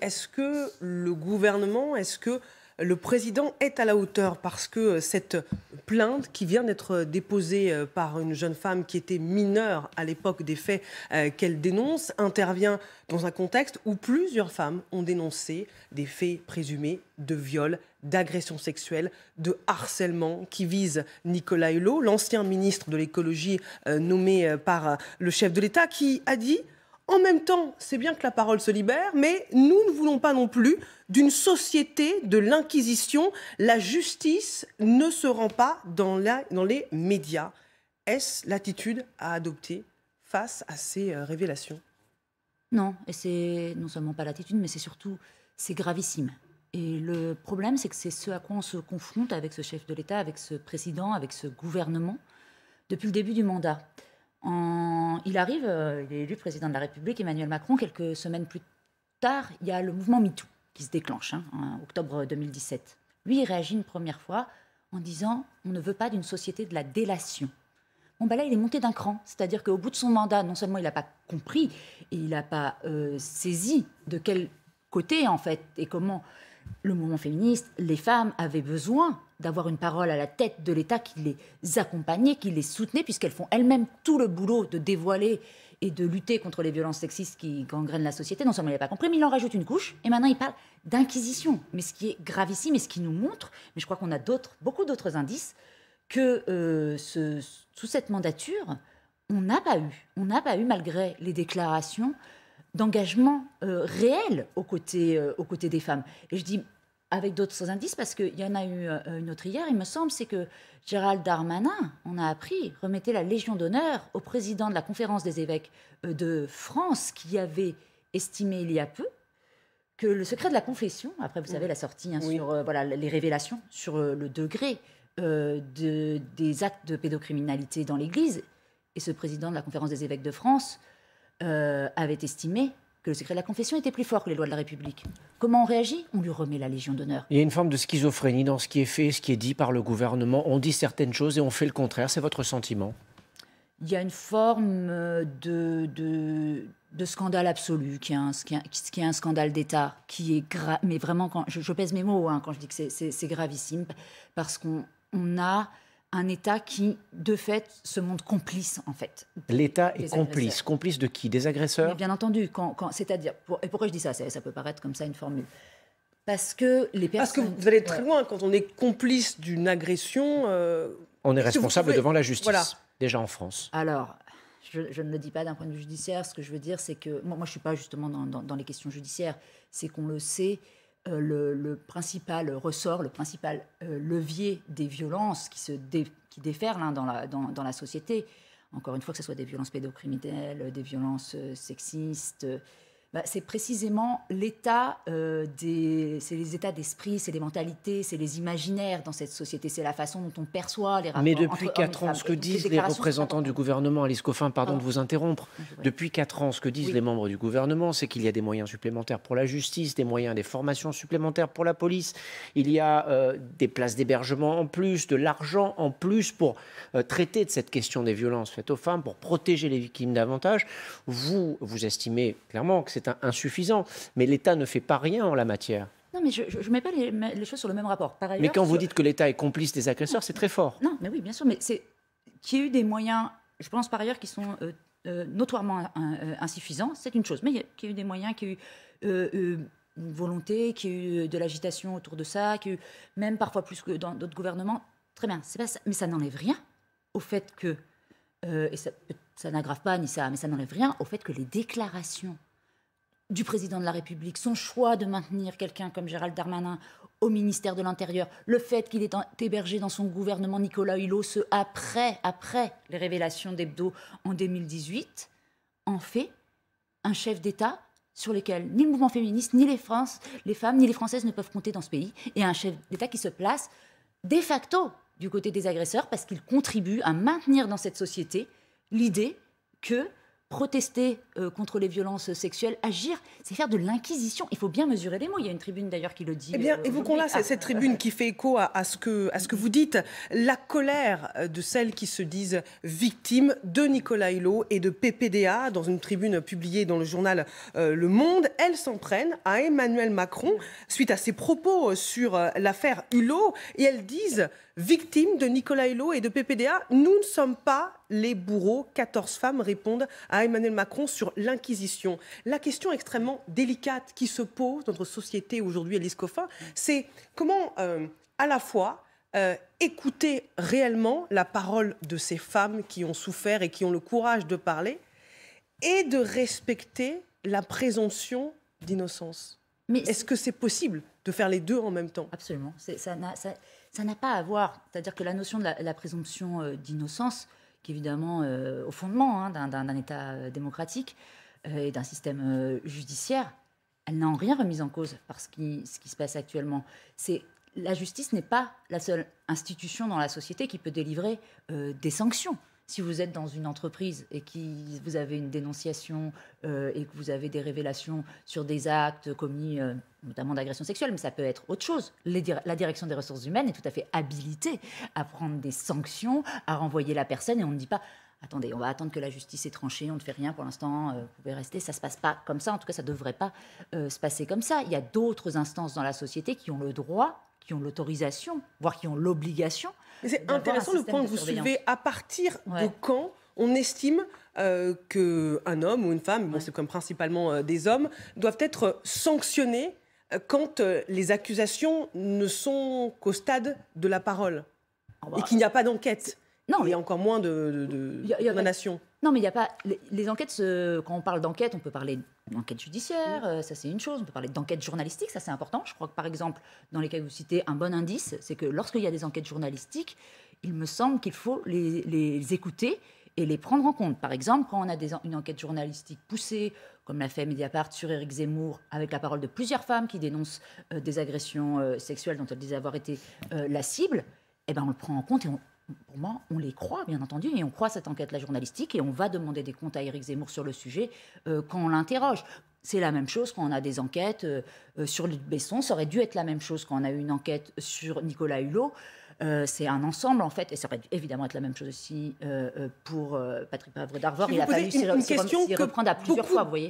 Est-ce que le gouvernement, est-ce que le président est à la hauteur? Parce que cette plainte qui vient d'être déposée par une jeune femme qui était mineure à l'époque des faits qu'elle dénonce intervient dans un contexte où plusieurs femmes ont dénoncé des faits présumés de viol, d'agression sexuelle, de harcèlement qui visent Nicolas Hulot, l'ancien ministre de l'écologie nommé par le chef de l'État, qui a dit: en même temps, c'est bien que la parole se libère, mais nous ne voulons pas non plus d'une société de l'inquisition. La justice ne se rend pas dans les médias. Est-ce l'attitude à adopter face à ces révélations? Non, et c'est non seulement pas l'attitude, mais c'est gravissime. Et le problème, c'est que c'est ce à quoi on se confronte avec ce chef de l'État, avec ce président, avec ce gouvernement, depuis le début du mandat. Il arrive, il est élu président de la République, Emmanuel Macron. Quelques semaines plus tard, il y a le mouvement MeToo qui se déclenche, en octobre 2017. Lui, il réagit une première fois en disant: on ne veut pas d'une société de la délation. Bon, bah là, il est monté d'un cran. C'est-à-dire qu'au bout de son mandat, non seulement il n'a pas compris, et il n'a pas saisi de quel côté, en fait, et comment le mouvement féministe, les femmes avaient besoin d'avoir une parole à la tête de l'État qui les accompagnait, qui les soutenait, puisqu'elles font elles-mêmes tout le boulot de dévoiler et de lutter contre les violences sexistes qui gangrènent la société. Non seulement il n'a pas compris, mais il en rajoute une couche, et maintenant il parle d'inquisition. Mais ce qui est gravissime et ce qui nous montre, mais je crois qu'on a beaucoup d'autres indices, que sous cette mandature, on n'a pas eu, malgré les déclarations, d'engagement réel aux côtés des femmes. Et je dis avec d'autres indices, parce qu'il y en a eu une autre hier, il me semble, c'est que Gérald Darmanin, on a appris, remettait la Légion d'honneur au président de la Conférence des évêques de France, qui avait estimé il y a peu que le secret de la confession, après vous savez la sortie Oui. sur voilà, les révélations sur le degré des actes de pédocriminalité dans l'Église, et ce président de la Conférence des évêques de France avait estimé que le secret de la confession était plus fort que les lois de la République. Comment on réagit? On lui remet la Légion d'honneur. Il y a une forme de schizophrénie dans ce qui est fait, ce qui est dit par le gouvernement. On dit certaines choses et on fait le contraire. C'est votre sentiment? Il y a une forme de scandale absolu, qui est un scandale d'État, qui est mais vraiment, quand je pèse mes mots quand je dis que c'est gravissime, parce qu'on a un État qui, de fait, se montre complice, en fait. L'État est complice. Agresseurs. Complice de qui? Des agresseurs? Mais bien entendu, c'est-à-dire... Et pourquoi je dis ça? Ça peut paraître comme ça une formule. Parce que les personnes... Parce que vous allez très loin. Quand on est complice d'une agression... On est responsable devant la justice, voilà. Déjà en France. Alors, je ne le dis pas d'un point de vue judiciaire. Ce que je veux dire, c'est que... Moi, je ne suis pas justement dans les questions judiciaires. C'est qu'on le sait... le principal ressort, le principal levier des violences qui déferlent dans la société, encore une fois, que ce soit des violences pédocriminelles, des violences sexistes, c'est précisément l'état c'est les états d'esprit, c'est les mentalités, c'est les imaginaires dans cette société, c'est la façon dont on perçoit les rapports. Mais depuis entre 4 hommes et ans, ce que femmes. disent les représentants du gouvernement, Alice Coffin, pardon de vous interrompre, depuis 4 ans, ce que disent les membres du gouvernement, c'est qu'il y a des moyens supplémentaires pour la justice, des moyens, des formations supplémentaires pour la police, il y a des places d'hébergement en plus, de l'argent en plus pour traiter de cette question des violences faites aux femmes, pour protéger les victimes davantage. Vous estimez clairement que c'est insuffisant, mais l'État ne fait pas rien en la matière. Non, mais je ne mets pas les choses sur le même rapport. Par ailleurs, mais quand vous dites que l'État est complice des agresseurs, c'est très fort. Non, mais oui, bien sûr, mais c'est qu'il y ait eu des moyens, je pense par ailleurs, qui sont notoirement insuffisants, c'est une chose. Mais qu'il y ait eu des moyens, qu'il y ait eu une volonté, qu'il y ait eu de l'agitation autour de ça, qu'il y ait eu même parfois plus que dans d'autres gouvernements, très bien, c'est pas ça, mais ça n'enlève rien au fait que, et ça n'aggrave pas ni ça, mais ça n'enlève rien au fait que les déclarations du président de la République, son choix de maintenir quelqu'un comme Gérald Darmanin au ministère de l'Intérieur, le fait qu'il ait hébergé dans son gouvernement Nicolas Hulot, après les révélations d'Hebdo en 2018, en fait un chef d'État sur lequel ni le mouvement féministe, ni les femmes, ni les Françaises ne peuvent compter dans ce pays, et un chef d'État qui se place de facto du côté des agresseurs parce qu'il contribue à maintenir dans cette société l'idée que protester contre les violences sexuelles, agir, c'est faire de l'inquisition. Il faut bien mesurer les mots. Il y a une tribune d'ailleurs qui le dit. Eh bien, évoquons-la, cette tribune qui fait écho à ce que vous dites. La colère de celles qui se disent victimes de Nicolas Hulot et de PPDA, dans une tribune publiée dans le journal Le Monde, elles s'en prennent à Emmanuel Macron suite à ses propos sur l'affaire Hulot, et elles disent: victimes de Nicolas Hulot et de PPDA, nous ne sommes pas les bourreaux. 14 femmes répondent à Emmanuel Macron sur l'inquisition. La question extrêmement délicate qui se pose dans notre société aujourd'hui, Élise Coffin, c'est comment à la fois écouter réellement la parole de ces femmes qui ont souffert et qui ont le courage de parler, et de respecter la présomption d'innocence. Mais est-ce que c'est possible de faire les deux en même temps? Absolument. Ça n'a pas à voir. C'est-à-dire que la notion de la présomption d'innocence, qui est évidemment au fondement d'un État démocratique et d'un système judiciaire, elle n'a en rien remise en cause par ce qui se passe actuellement. La justice n'est pas la seule institution dans la société qui peut délivrer des sanctions. Si vous êtes dans une entreprise et que vous avez une dénonciation et que vous avez des révélations sur des actes commis, notamment d'agression sexuelle, mais ça peut être autre chose. La direction des ressources humaines est tout à fait habilitée à prendre des sanctions, à renvoyer la personne, et on ne dit pas: attendez, on va attendre que la justice ait tranché, on ne fait rien pour l'instant, vous pouvez rester. Ça ne se passe pas comme ça, en tout cas ça ne devrait pas se passer comme ça. Il y a d'autres instances dans la société qui ont le droit, qui ont l'autorisation, voire qui ont l'obligation. Mais c'est intéressant le point que vous soulevez. À partir de quand on estime qu'un homme ou une femme, bon, c'est comme principalement des hommes, doivent être sanctionnés quand les accusations ne sont qu'au stade de la parole et qu'il n'y a pas d'enquête? Non, et encore moins de condamnation. Non, mais il n'y a pas... Les enquêtes, quand on parle d'enquête, on peut parler d'enquête judiciaire, ça c'est une chose. On peut parler d'enquête journalistique, ça c'est important. Je crois que par exemple, dans les cas que vous citez, un bon indice, c'est que lorsqu'il y a des enquêtes journalistiques, il me semble qu'il faut les écouter et les prendre en compte. Par exemple, quand on a une enquête journalistique poussée, comme l'a fait Mediapart sur Éric Zemmour, avec la parole de plusieurs femmes qui dénoncent des agressions sexuelles dont elles disent avoir été la cible, eh ben on le prend en compte et pour moi, on les croit, bien entendu, et on croit cette enquête-là journalistique, et on va demander des comptes à Éric Zemmour sur le sujet quand on l'interroge. C'est la même chose quand on a des enquêtes sur Luc Besson, ça aurait dû être la même chose quand on a eu une enquête sur Nicolas Hulot. C'est un ensemble, en fait, et ça aurait dû évidemment être la même chose aussi pour Patrick Poivre d'Arvor. Il a fallu s'y reprendre à plusieurs fois, vous voyez.